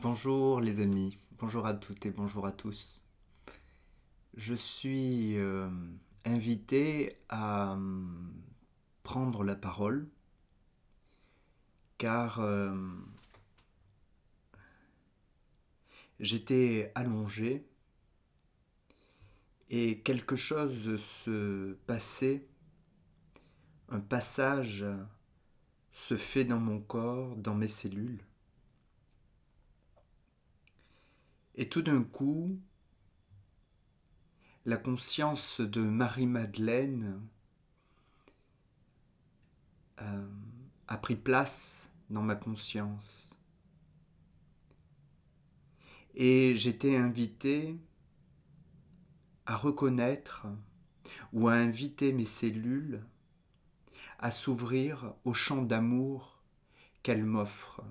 Bonjour les amis, bonjour à toutes et bonjour à tous. Je suis invité à prendre la parole car j'étais allongé et quelque chose se passait, un passage se fait dans mon corps, dans mes cellules. Et tout d'un coup, la conscience de Marie-Madeleine euh, a pris place dans ma conscience. Et j'étais invité à reconnaître ou à inviter mes cellules à s'ouvrir au champ d'amour qu'elles m'offrent.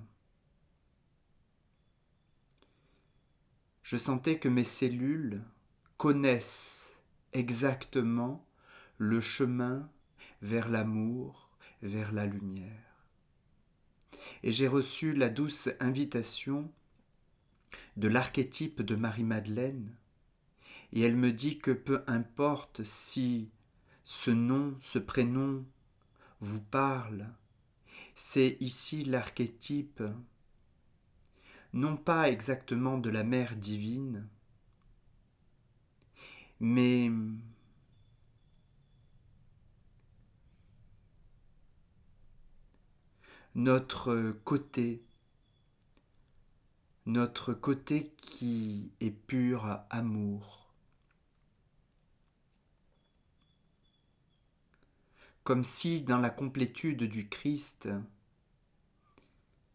Je sentais que mes cellules connaissent exactement le chemin vers l'amour, vers la lumière. Et j'ai reçu la douce invitation de l'archétype de Marie-Madeleine, et elle me dit que peu importe si ce nom, ce prénom vous parle, c'est ici l'archétype, non pas exactement de la mère divine, mais notre notre côté qui est pur amour. Comme si dans la complétude du Christ,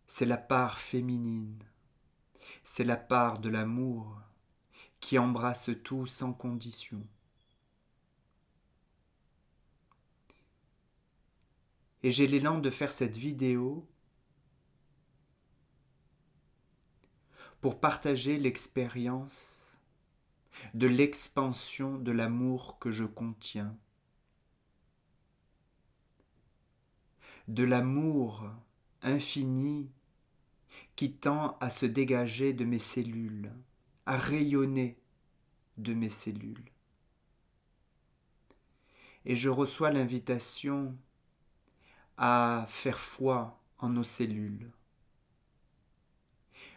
c'est la part féminine, c'est la part de l'amour qui embrasse tout sans condition. Et j'ai l'élan de faire cette vidéo pour partager l'expérience de l'expansion de l'amour que je contiens, de l'amour infini qui tend à se dégager de mes cellules, à rayonner de mes cellules. Et je reçois l'invitation à faire foi en nos cellules.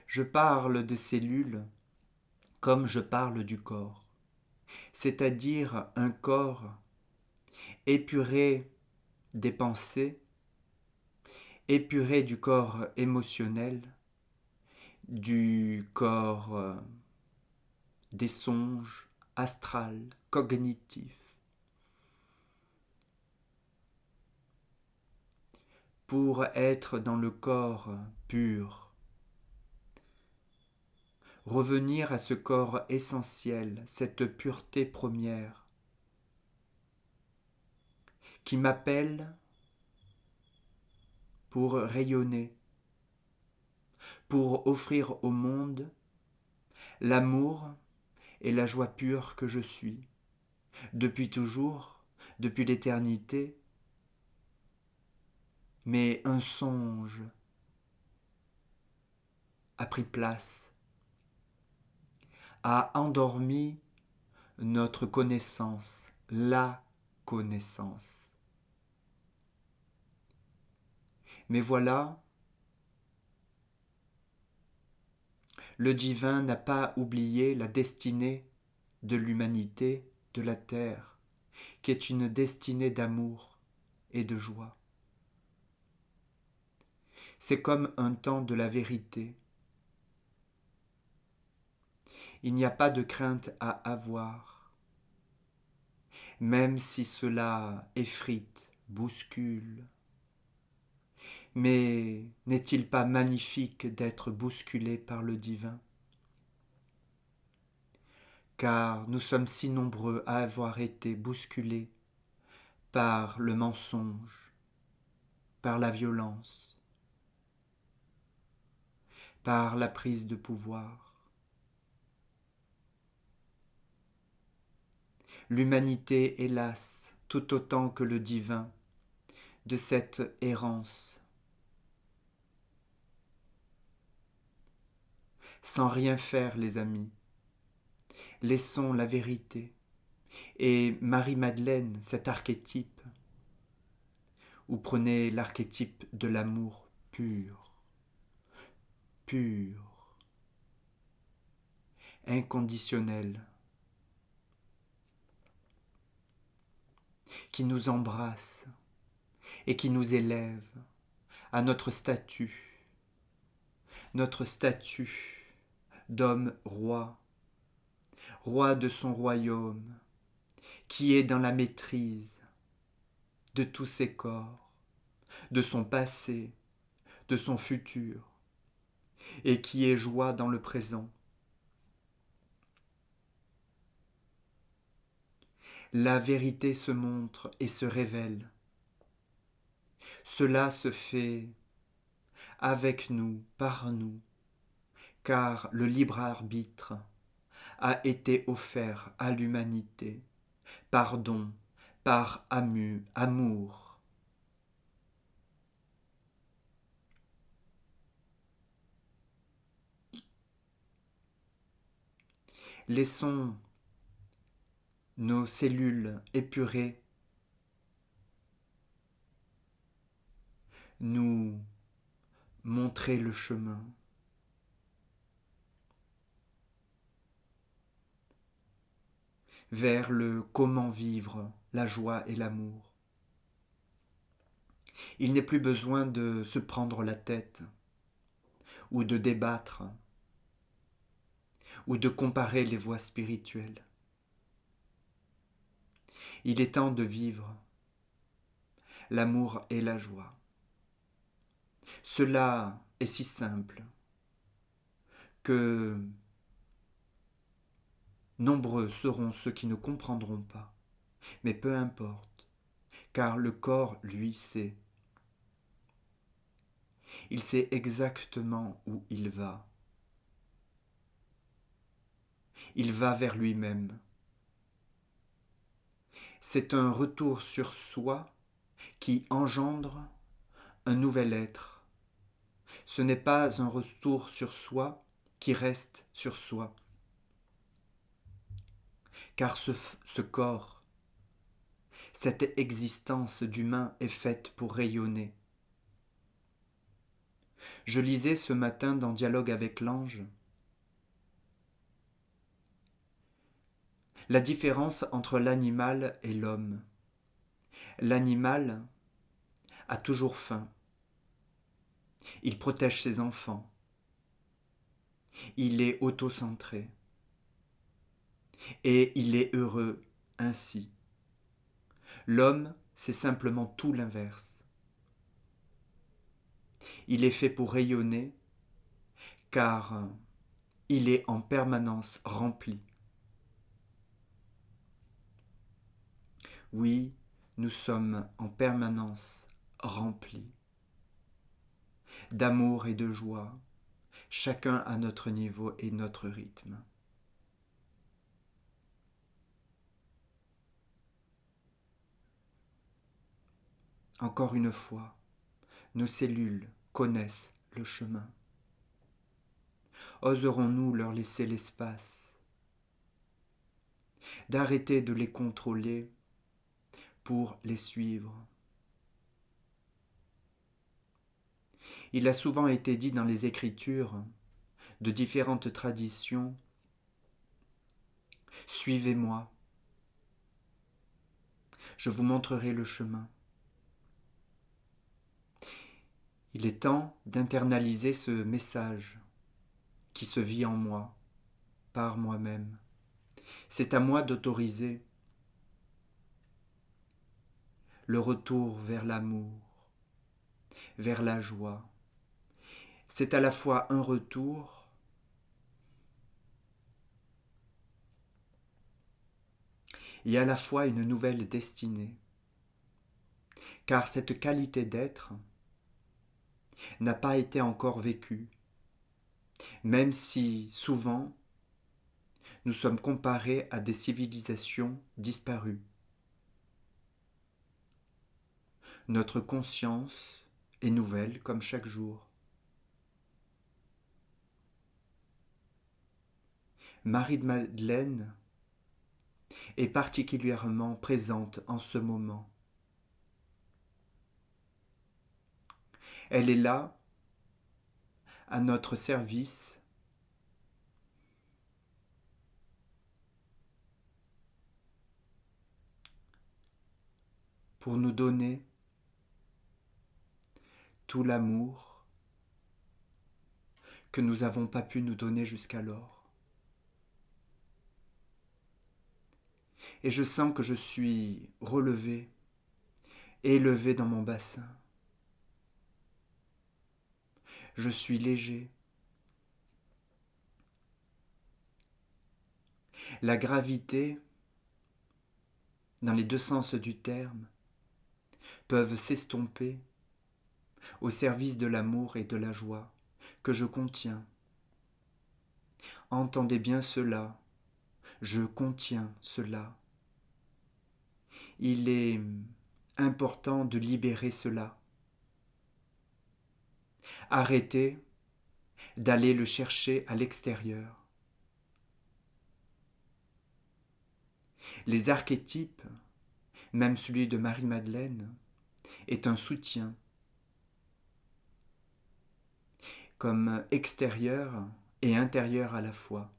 Je parle de cellules comme je parle du corps, c'est-à-dire un corps épuré des pensées, épuré du corps émotionnel, du corps des songes astral, cognitifs, pour être dans le corps pur, revenir à ce corps essentiel, cette pureté première, qui m'appelle pour rayonner, pour offrir au monde l'amour et la joie pure que je suis, depuis toujours, depuis l'éternité, mais un songe a pris place, a endormi notre connaissance, la connaissance. Mais voilà, le divin n'a pas oublié la destinée de l'humanité, de la terre, qui est une destinée d'amour et de joie. C'est comme un temps de la vérité. Il n'y a pas de crainte à avoir, même si cela effrite, bouscule. Mais n'est-il pas magnifique d'être bousculé par le divin? Car nous sommes si nombreux à avoir été bousculés par le mensonge, par la violence, par la prise de pouvoir. L'humanité, hélas, tout autant que le divin, de cette errance. sans rien faire, les amis. Laissons la vérité. Et Marie-Madeleine, cet archétype, ou prenez l'archétype de l'amour pur, pur, inconditionnel, qui nous embrasse et qui nous élève à notre statut d'homme roi, roi de son royaume, qui est dans la maîtrise de tous ses corps, de son passé, de son futur, et qui est joie dans le présent. La vérité se montre et se révèle. Cela se fait avec nous, par nous, car le libre arbitre a été offert à l'humanité par don, par amour. Laissons nos cellules épurées nous montrer le chemin. Vers le comment vivre la joie et l'amour. Il n'est plus besoin de se prendre la tête, ou de débattre, ou de comparer les voies spirituelles. Il est temps de vivre l'amour et la joie. Cela est si simple que nombreux seront ceux qui ne comprendront pas, mais peu importe, car le corps, lui, sait. Il sait exactement où il va. Il va vers lui-même. C'est un retour sur soi qui engendre un nouvel être. Ce n'est pas un retour sur soi qui reste sur soi. Car ce corps, cette existence d'humain est faite pour rayonner. Je lisais ce matin dans Dialogue avec l'ange la différence entre l'animal et l'homme. L'animal a toujours faim. Il protège ses enfants. Il est autocentré. Et il est heureux ainsi. L'homme, c'est simplement tout l'inverse. Il est fait pour rayonner, car il est en permanence rempli. Oui, nous sommes en permanence remplis d'amour et de joie, chacun à notre niveau et notre rythme. Encore une fois, nos cellules connaissent le chemin. Oserons-nous leur laisser l'espace d'arrêter de les contrôler pour les suivre? Il a souvent été dit dans les Écritures de différentes traditions, « Suivez-moi, je vous montrerai le chemin ». Il est temps d'internaliser ce message qui se vit en moi, par moi-même. C'est à moi d'autoriser le retour vers l'amour, vers la joie. C'est à la fois un retour et à la fois une nouvelle destinée. Car cette qualité d'être n'a pas été encore vécue, même si souvent nous sommes comparés à des civilisations disparues. Notre conscience est nouvelle comme chaque jour. Marie de Madeleine est particulièrement présente en ce moment. Elle est là, à notre service, pour nous donner tout l'amour que nous n'avons pas pu nous donner jusqu'alors. Et je sens que je suis relevé, élevé dans mon bassin. Je suis léger. La gravité, dans les deux sens du terme, peuvent s'estomper au service de l'amour et de la joie que je contiens. Entendez bien cela, je contiens cela. Il est important de libérer cela. Arrêtez d'aller le chercher à l'extérieur. Les archétypes, même celui de Marie-Madeleine, est un soutien. Comme extérieur et intérieur à la fois.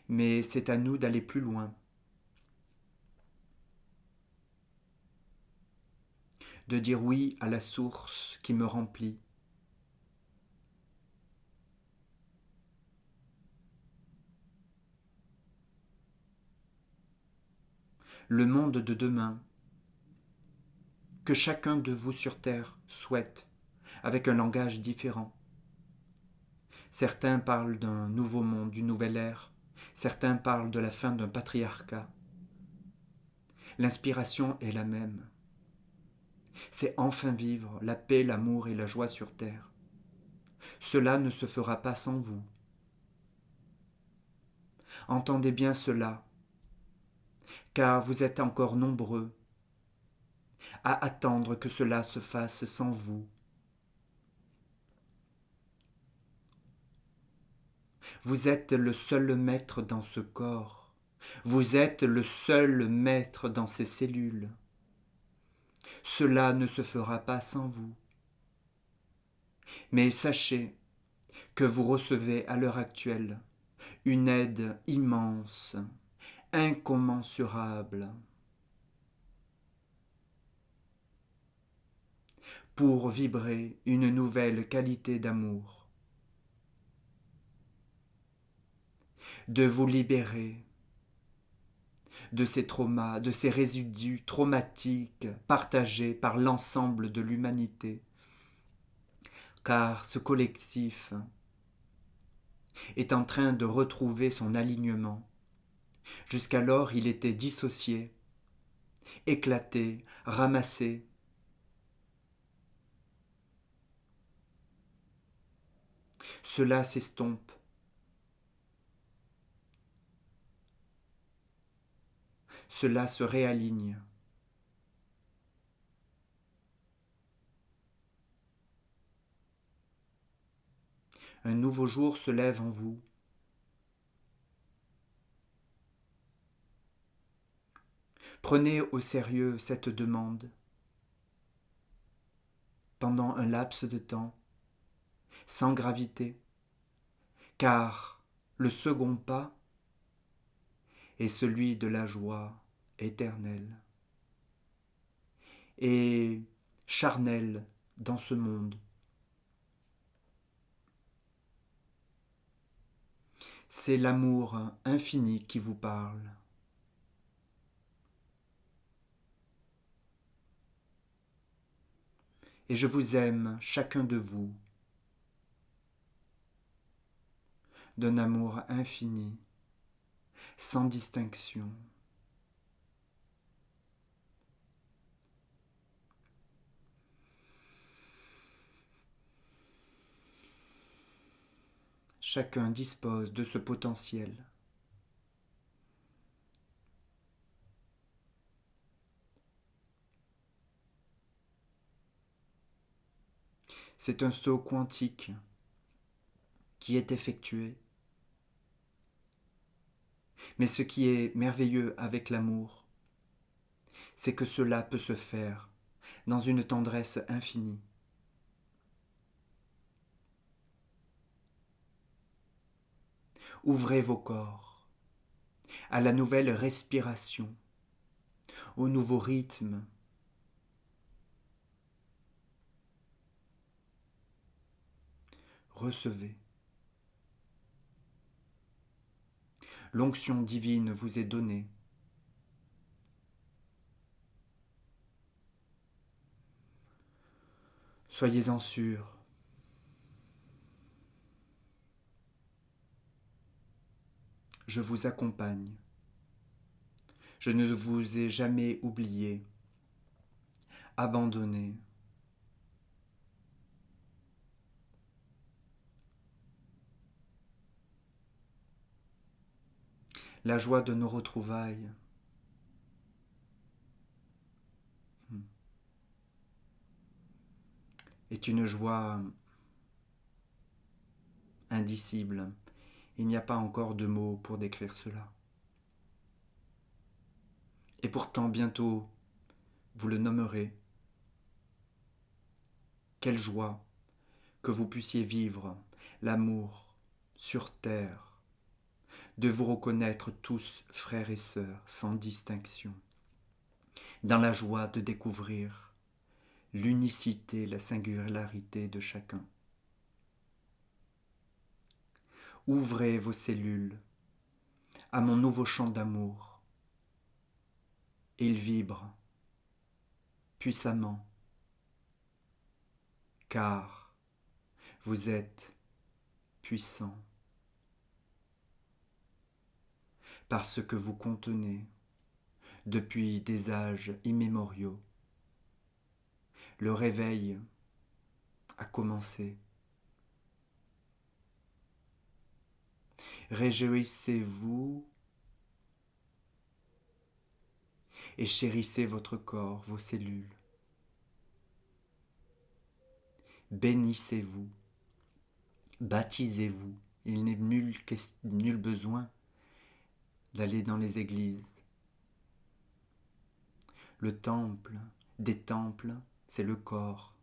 Mais c'est à nous d'aller plus loin. De dire oui à la source qui me remplit. Le monde de demain, que chacun de vous sur Terre souhaite, avec un langage différent. Certains parlent d'un nouveau monde, d'une nouvelle ère. Certains parlent de la fin d'un patriarcat. L'inspiration est la même. C'est enfin vivre la paix, l'amour et la joie sur Terre. Cela ne se fera pas sans vous. Entendez bien cela, car vous êtes encore nombreux à attendre que cela se fasse sans vous. Vous êtes le seul maître dans ce corps. Vous êtes le seul maître dans ces cellules. Cela ne se fera pas sans vous. Mais sachez que vous recevez à l'heure actuelle une aide immense, incommensurable, pour vibrer une nouvelle qualité d'amour, de vous libérer de ces traumas, de ces résidus traumatiques partagés par l'ensemble de l'humanité. Car ce collectif est en train de retrouver son alignement. Jusqu'alors, il était dissocié, éclaté, ramassé. Cela s'estompe. Cela se réaligne. Un nouveau jour se lève en vous. Prenez au sérieux cette demande pendant un laps de temps, sans gravité, car le second pas est celui de la joie éternelle et charnelle dans ce monde. C'est l'amour infini qui vous parle. Et je vous aime, chacun de vous, d'un amour infini, sans distinction. Chacun dispose de ce potentiel. C'est un saut quantique qui est effectué. Mais ce qui est merveilleux avec l'amour, c'est que cela peut se faire dans une tendresse infinie. Ouvrez vos corps à la nouvelle respiration, au nouveau rythme. Recevez. L'onction divine vous est donnée. Soyez-en sûrs. Je vous accompagne. Je ne vous ai jamais oublié, abandonné. La joie de nos retrouvailles est une joie indicible. Il n'y a pas encore de mots pour décrire cela. Et pourtant, bientôt, vous le nommerez. Quelle joie que vous puissiez vivre l'amour sur terre, de vous reconnaître tous frères et sœurs sans distinction, dans la joie de découvrir l'unicité, la singularité de chacun. Ouvrez vos cellules à mon nouveau chant d'amour. Il vibre puissamment, car vous êtes puissant, parce que vous contenez, depuis des âges immémoriaux, le réveil a commencé. Réjouissez-vous et chérissez votre corps, vos cellules. Bénissez-vous, baptisez-vous. Il n'est nul besoin d'aller dans les églises. Le temple des temples, c'est le corps.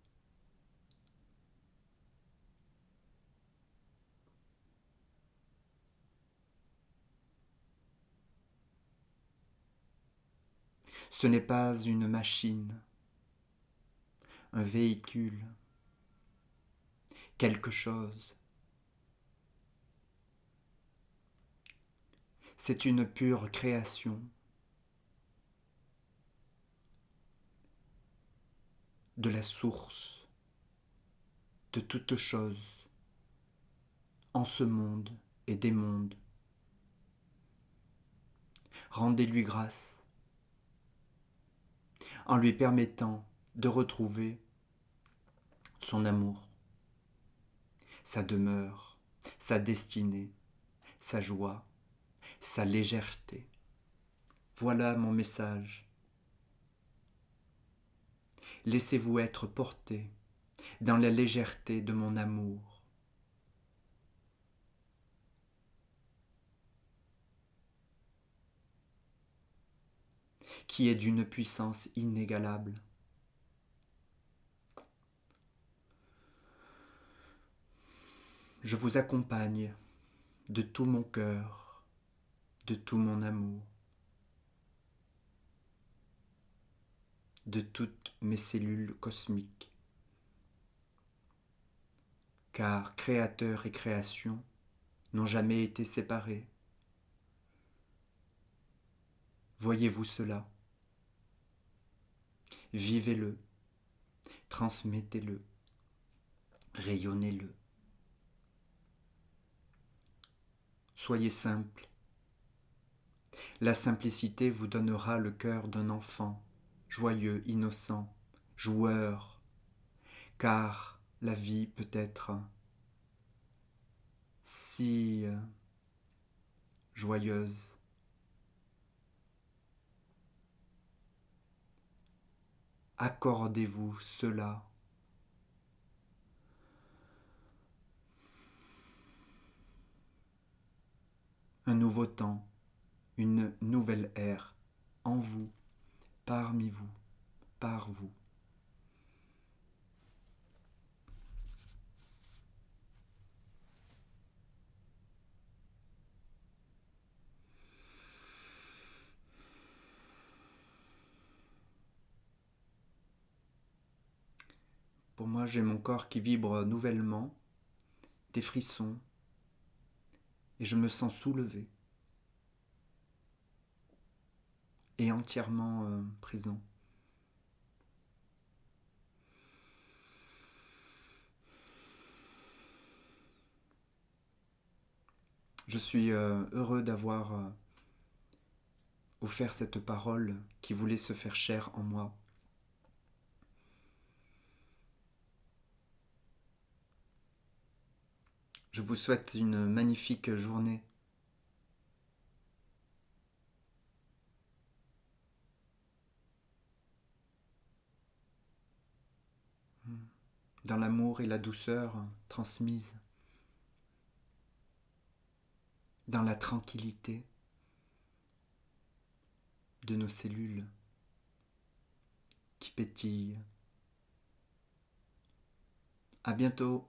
Ce n'est pas une machine, un véhicule, quelque chose. C'est une pure création de la source de toute chose en ce monde et des mondes. Rendez-lui grâce en lui permettant de retrouver son amour, sa demeure, sa destinée, sa joie, sa légèreté. Voilà mon message. Laissez-vous être porté dans la légèreté de mon amour. Qui est d'une puissance inégalable. Je vous accompagne de tout mon cœur, de tout mon amour, de toutes mes cellules cosmiques. Car créateur et création n'ont jamais été séparés. Voyez-vous cela? Vivez-le, transmettez-le, rayonnez-le. Soyez simple. La simplicité vous donnera le cœur d'un enfant, joyeux, innocent, joueur, car la vie peut être si joyeuse. Accordez-vous cela. un nouveau temps, une nouvelle ère, en vous, parmi vous, par vous. Pour moi, j'ai mon corps qui vibre nouvellement, des frissons, et je me sens soulevé et entièrement présent. Je suis heureux d'avoir offert cette parole qui voulait se faire chair en moi. Je vous souhaite une magnifique journée. Dans l'amour et la douceur transmise, dans la tranquillité de nos cellules qui pétillent. À bientôt.